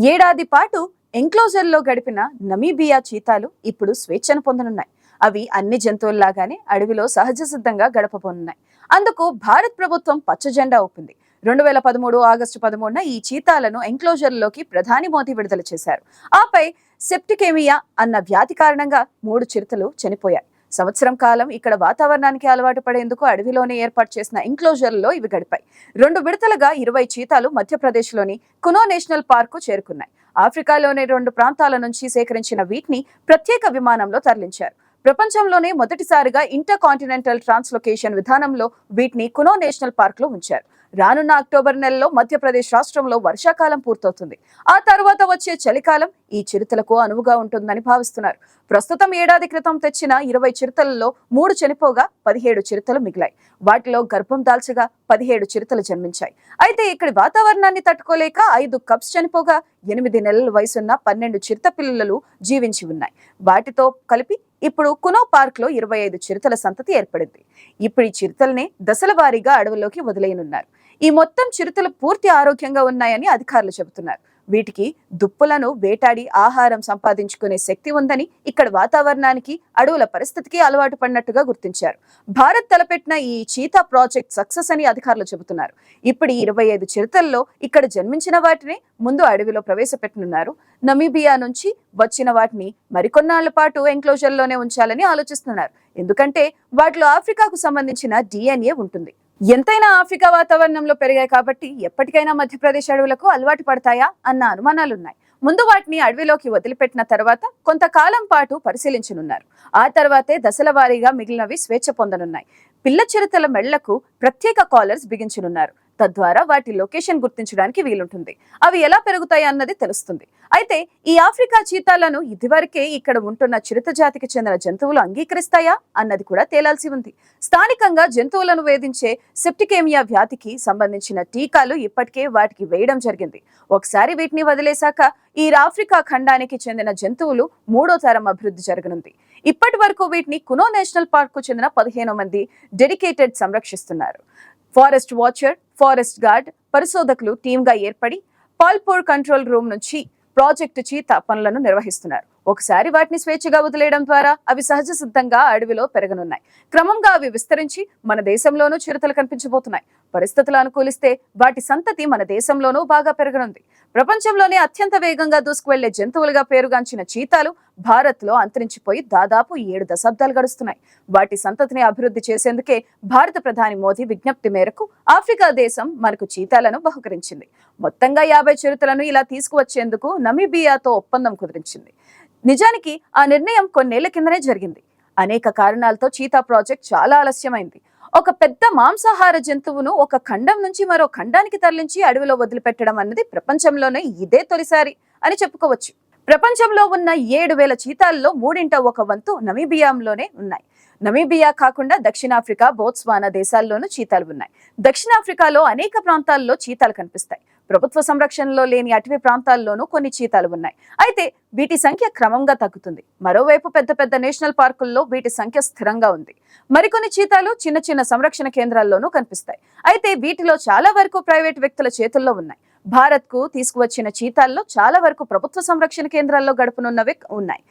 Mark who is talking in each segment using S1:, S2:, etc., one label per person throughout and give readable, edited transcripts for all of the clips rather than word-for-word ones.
S1: ఏడాది పాటు ఎంక్లోజర్లో గడిపిన నమీబియా చీతాలు ఇప్పుడు స్వేచ్ఛను పొందనున్నాయి. అవి అన్ని జంతువుల్లాగానే అడవిలో సహజ సిద్ధంగా గడపబోనున్నాయి. అందుకు భారత్ ప్రభుత్వం పచ్చ జెండా ఊపింది. 2013 ఆగస్టు 13న ఈ చీతాలను ఎంక్లోజర్లోకి ప్రధాని మోదీ విడుదల చేశారు. ఆపై సెప్టికేమియా అన్న వ్యాధి కారణంగా 3 చిరుతలు చనిపోయాయి. సంవత్సరం కాలం ఇక్కడ వాతావరణానికి అలవాటు పడేందుకు అడవిలోనే ఏర్పాటు చేసిన ఎంక్లోజర్లో ఇవి గడిపాయి. 2 విడతలుగా 20 చీతాలు మధ్యప్రదేశ్లోని కునో నేషనల్ పార్కు చేరుకున్నాయి. ఆఫ్రికాలోని 2 ప్రాంతాల నుంచి సేకరించిన వీటిని ప్రత్యేక విమానంలో తరలించారు. ప్రపంచంలోనే మొదటిసారిగా ఇంటర్ కాంటినెంటల్ ట్రాన్స్లొకేషన్ విధానంలో వీటిని కునో నేషనల్ పార్క్ లో ఉంచారు. రానున్న అక్టోబర్ నెలలో మధ్యప్రదేశ్ రాష్ట్రంలో వర్షాకాలం పూర్తవుతుంది. ఆ తర్వాత వచ్చే చలికాలం ఈ చిరుతలకు అనువుగా ఉంటుందని భావిస్తున్నారు. ప్రస్తుతం ఏడాది క్రితం తెచ్చిన 20 చిరుతలలో 3 చనిపోగా 17 చిరుతలు మిగిలాయి. వాటిలో గర్భం దాల్చగా 17 చిరుతలు జన్మించాయి. అయితే ఇక్కడి వాతావరణాన్ని తట్టుకోలేక 5 కప్స్ చనిపోగా 8 నెలల వయసున్న 12 చిరుత పిల్లలు జీవించి ఉన్నాయి. వాటితో కలిపి ఇప్పుడు కునో పార్క్ లో 25 చిరుతల సంతతి ఏర్పడింది. ఇప్పుడు ఈ చిరుతల్ని దశల వారీగా అడవుల్లోకి వదిలేయనున్నారు. ఈ మొత్తం చిరుతలు పూర్తి ఆరోగ్యంగా ఉన్నాయని అధికారులు చెబుతున్నారు. వీటికి దుప్పులను వేటాడి ఆహారం సంపాదించుకునే శక్తి ఉందని, ఇక్కడ వాతావరణానికి అడవుల పరిస్థితికి అలవాటు పడినట్టుగా గుర్తించారు. భారత్ తలపెట్టిన ఈ చీతా ప్రాజెక్ట్ సక్సెస్ అని అధికారులు చెబుతున్నారు. ఇప్పుడు 25 చిరుతల్లో ఇక్కడ జన్మించిన వాటిని ముందు అడవిలో ప్రవేశపెట్టనున్నారు. నమీబియా నుంచి వచ్చిన వాటిని మరికొన్నాళ్ల పాటు ఎంక్లోజర్లోనే ఉంచాలని ఆలోచిస్తున్నారు. ఎందుకంటే వాటిలో ఆఫ్రికాకు సంబంధించిన DNA ఉంటుంది. ఎంతైనా ఆఫ్రికా వాతావరణంలో పెరిగాయి కాబట్టి ఎప్పటికైనా మధ్యప్రదేశ్ అడవులకు అలవాటు పడతాయా అన్న అనుమానాలున్నాయి. ముందు వాటిని అడవిలోకి వదిలిపెట్టిన తర్వాత కొంతకాలం పాటు పరిశీలించనున్నారు. ఆ తర్వాతే దశల వారీగా మిగిలినవి స్వేచ్ఛ పొందనున్నాయి. పిల్ల చిరుతల మెళ్లకు ప్రత్యేక కాలర్స్ బిగించనున్నారు. తద్వారా వాటి లొకేషన్ గుర్తించడానికి వీలుంటుంది. అవి ఎలా పెరుగుతాయి అన్నది తెలుస్తుంది. అయితే ఈ ఆఫ్రికా చీతాలను ఇదివరకే ఇక్కడ ఉంటున్న చిరుత జాతికి చెందిన జంతువులు అంగీకరిస్తాయా అన్నది కూడా తేలాల్సి ఉంది. స్థానికంగా జంతువులను వేధించే సెప్టికేమియా వ్యాధికి సంబంధించిన టీకాలు ఇప్పటికే వాటికి వేయడం జరిగింది. ఒకసారి వీటిని వదిలేశాక ఈ ఆఫ్రికా ఖండానికి చెందిన జంతువులు 3వ తరం అభివృద్ధి జరగనుంది. ఇప్పటి వరకు వీటిని కునో నేషనల్ పార్క్ కు చెందిన 15 మంది డెడికేటెడ్ సంరక్షిస్తున్నారు. ఫారెస్ట్ వాచర్, ఫారెస్ట్ గార్డ్, పరిశోధకులు టీమ్ గా ఏర్పడి పాల్పూర్ కంట్రోల్ రూమ్ నుంచి ప్రాజెక్టు చీతా పనులను నిర్వహిస్తున్నారు. ఒకసారి వాటిని స్వేచ్ఛగా వదిలేయడం ద్వారా అవి సహజ సిద్ధంగా అడవిలో పెరగనున్నాయి. క్రమంగా అవి విస్తరించి మన దేశంలోనూ చిరుతలు కనిపించబోతున్నాయి. పరిస్థితులు అనుకూలిస్తే వాటి సంతతి మన దేశంలోనూ బాగా పెరగనుంది. ప్రపంచంలోనే అత్యంత వేగంగా దూసుకువెళ్లే జంతువులుగా పేరుగాంచిన చీతాలు భారత్ లో అంతరించిపోయి దాదాపు 7 దశాబ్దాలు గడుస్తున్నాయి. వాటి సంతతిని అభివృద్ధి చేసేందుకే భారత ప్రధాని మోదీ విజ్ఞప్తి మేరకు ఆఫ్రికా దేశం మనకు చీతాలను బహుకరించింది. మొత్తంగా 50 చిరుతలను ఇలా తీసుకువచ్చేందుకు నమీబియాతో ఒప్పందం కుదిరించింది. నిజానికి ఆ నిర్ణయం కొన్నేళ్ల కిందనే జరిగింది. అనేక కారణాలతో చీతా ప్రాజెక్ట్ చాలా ఆలస్యమైంది. ఒక పెద్ద మాంసాహార జంతువును ఒక ఖండం నుంచి మరో ఖండానికి తరలించి అడవిలో వదిలిపెట్టడం అన్నది ప్రపంచంలోనే ఇదే తొలిసారి అని చెప్పుకోవచ్చు. ప్రపంచంలో ఉన్న 7,000 చీతాల్లో 1/3 వంతు నమీబియాలోనే ఉన్నాయి. నమీబియా కాకుండా దక్షిణాఫ్రికా, బోత్స్వానా దేశాల్లోనూ చీతాలు ఉన్నాయి. దక్షిణాఫ్రికాలో అనేక ప్రాంతాల్లో చీతాలు కనిపిస్తాయి. ప్రభుత్వ సంరక్షణలో లేని అటవీ ప్రాంతాల్లోనూ కొన్ని చీతాలు ఉన్నాయి. అయితే వీటి సంఖ్య క్రమంగా తగ్గుతుంది. మరోవైపు పెద్ద పెద్ద నేషనల్ పార్కుల్లో వీటి సంఖ్య స్థిరంగా ఉంది. మరికొన్ని చీతాలు చిన్న చిన్న సంరక్షణ కేంద్రాల్లోనూ కనిపిస్తాయి. అయితే వీటిలో చాలా వరకు ప్రైవేట్ వ్యక్తుల చేతుల్లో ఉన్నాయి. భారత్ కు తీసుకువచ్చిన చీతాల్లో చాలా వరకు ప్రభుత్వ సంరక్షణ కేంద్రాల్లో గడపనున్నవి ఉన్నాయి.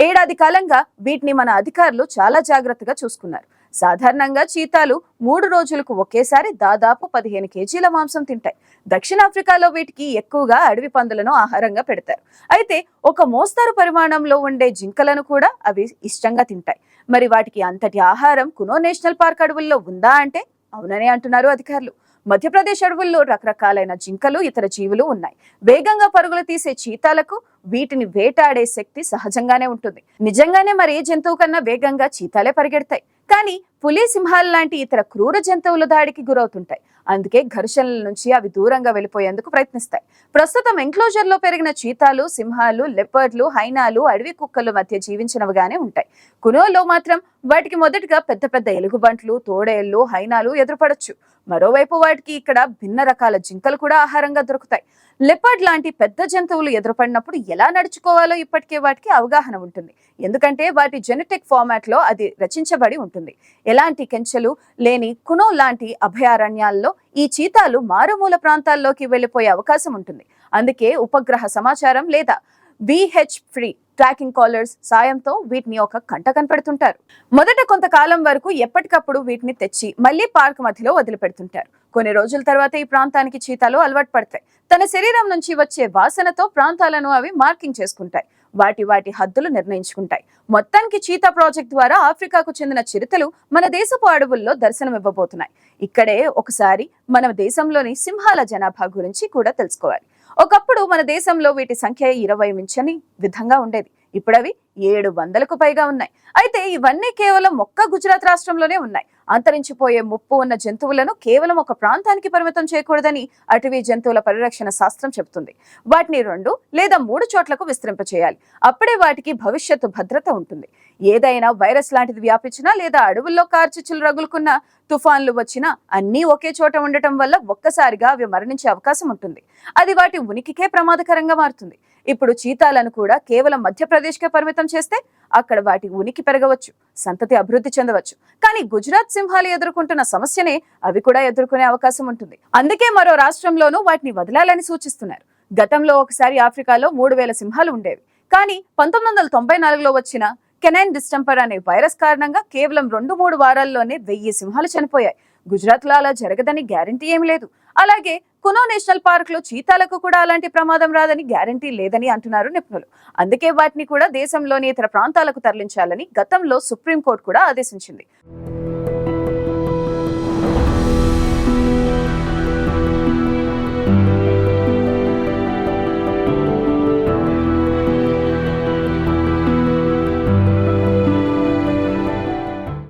S1: ఏడాది కాలంగా వీటిని మన అధికారులు చాలా జాగ్రత్తగా చూసుకున్నారు. సాధారణంగా చీతాలు 3 రోజులకు ఒకేసారి దాదాపు 15 కేజీల మాంసం తింటాయి. దక్షిణాఫ్రికాలో వీటికి ఎక్కువగా అడవి పందులను ఆహారంగా పెడతారు. అయితే ఒక మోస్తరు పరిమాణంలో ఉండే జింకలను కూడా అవి ఇష్టంగా తింటాయి. మరి వాటికి అంతటి ఆహారం కునో నేషనల్ పార్క్ అడవుల్లో ఉందా అంటే అవుననే అంటున్నారు అధికారులు. మధ్యప్రదేశ్ అడవుల్లో రకరకాలైన జింకలు, ఇతర జీవులు ఉన్నాయి. వేగంగా పరుగులు తీసే చీతాలకు వీటిని వేటాడే శక్తి సహజంగానే ఉంటుంది. నిజంగానే మరి ఏ జంతువు కన్నా వేగంగా చీతాలే పరిగెడతాయి. కానీ పులి, సింహాలు లాంటి ఇతర క్రూర జంతువుల దాడికి గురవుతుంటాయి. అందుకే ఘర్షణల నుంచి అవి దూరంగా వెళ్ళిపోయేందుకు ప్రయత్నిస్తాయి. ప్రస్తుతం ఎంక్లోజర్ లో పెరిగిన చీతాలు, సింహాలు, లెపర్డ్లు, హైనాలు అడవి కుక్కల మధ్య జీవించినవిగానే ఉంటాయి. కునోలో మాత్రం వాటికి మొదటగా పెద్ద పెద్ద ఎలుగుబంట్లు, తోడేళ్లు, హైనాలు ఎదురుపడొచ్చు. మరోవైపు వాటికి ఇక్కడ భిన్న రకాల జింకలు కూడా ఆహారంగా దొరుకుతాయి. లెపర్డ్ లాంటి పెద్ద జంతువులు ఎదురుపడినప్పుడు ఎలా నడుచుకోవాలో ఇప్పటికే వాటికి అవగాహన ఉంటుంది. ఎందుకంటే వాటి జెనెటిక్ ఫార్మాట్ లో అది రచించబడి ఉంటుంది. ఎలాంటి కెంచెలు లేని కునో లాంటి అభయారణ్యాల్లో ఈ చీతాలు మారుమూల ప్రాంతాల్లోకి వెళ్లిపోయే అవకాశం ఉంటుంది. అందుకే ఉపగ్రహ సమాచారం లేదా విహెచ్ ఫ్రీ ట్రాకింగ్ కాలర్స్ సాయంతో వీటిని ఒక కంట కనిపెడుతుంటారు. మొదట కొంతకాలం వరకు ఎప్పటికప్పుడు వీటిని తెచ్చి మళ్లీ పార్క్ మధ్యలో వదిలిపెడుతుంటారు. కొన్ని రోజుల తర్వాత ఈ ప్రాంతానికి చీతాలు అలవాటు పడతాయి. తన శరీరం నుంచి వచ్చే వాసనతో ప్రాంతాలను అవి మార్కింగ్ చేసుకుంటాయి. వాటి వాటి హద్దులు నిర్ణయించుకుంటాయి. మొత్తానికి చీతా ప్రాజెక్ట్ ద్వారా ఆఫ్రికాకు చెందిన చిరుతలు మన దేశపు అడవుల్లో దర్శనమివ్వబోతున్నాయి. ఇక్కడే ఒకసారి మన దేశంలోని సింహాల జనాభా గురించి కూడా తెలుసుకోవాలి. ఒకప్పుడు మన దేశంలో వీటి సంఖ్య 20 మించని విధంగా ఉండేది. ఇప్పుడవి 700కు పైగా ఉన్నాయి. అయితే ఇవన్నీ కేవలం ఒక్క గుజరాత్ రాష్ట్రంలోనే ఉన్నాయి. అంతరించిపోయే ముప్పు ఉన్న జంతువులను కేవలం ఒక ప్రాంతానికి పరిమితం చేయకూడదని అటవీ జంతువుల పరిరక్షణ శాస్త్రం చెబుతుంది. వాటిని 2 లేదా 3 చోట్లకు విస్తరింపచేయాలి. అప్పుడే వాటికి భవిష్యత్తు భద్రత ఉంటుంది. ఏదైనా వైరస్ లాంటిది వ్యాపించినా లేదా అడవుల్లో కార్చిచ్చులు రగులుకున్నా, తుఫాన్లు వచ్చినా అన్నీ ఒకే చోట ఉండటం వల్ల ఒక్కసారిగా అవి మరణించే అవకాశం ఉంటుంది. అది వాటి ఉనికికే ప్రమాదకరంగా మారుతుంది. ఇప్పుడు చీతాలను కూడా కేవలం మధ్యప్రదేశ్కే పరిమితం చేస్తే అక్కడ వాటి ఉనికి పెరగవచ్చు, సంతతి అభివృద్ధి చెందవచ్చు. కానీ గుజరాత్ సింహాలు ఎదుర్కొంటున్న సమస్యనే అవి కూడా ఎదుర్కొనే అవకాశం ఉంటుంది. అందుకే మరో రాష్ట్రంలోనూ వాటిని వదలాలని సూచిస్తున్నారు. గతంలో ఒకసారి ఆఫ్రికాలో 3000 సింహాలు ఉండేవి. కానీ 1994లో వచ్చిన కెనైన్ డిస్టెంపర్ అనే వైరస్ కారణంగా కేవలం 2-3 వారాల్లోనే 1000 సింహాలు చనిపోయాయి. గుజరాత్ లో అలా జరగదని గ్యారంటీ ఏమి లేదు. అలాగే కునో నేషనల్ పార్క్ లో చీతాలకు కూడా అలాంటి ప్రమాదం రాదని గ్యారంటీ లేదని అంటున్నారు నిపుణులు. అందుకే వాటిని కూడా దేశంలోని ఇతర ప్రాంతాలకు తరలించాలని గతంలో సుప్రీంకోర్టు కూడా ఆదేశించింది.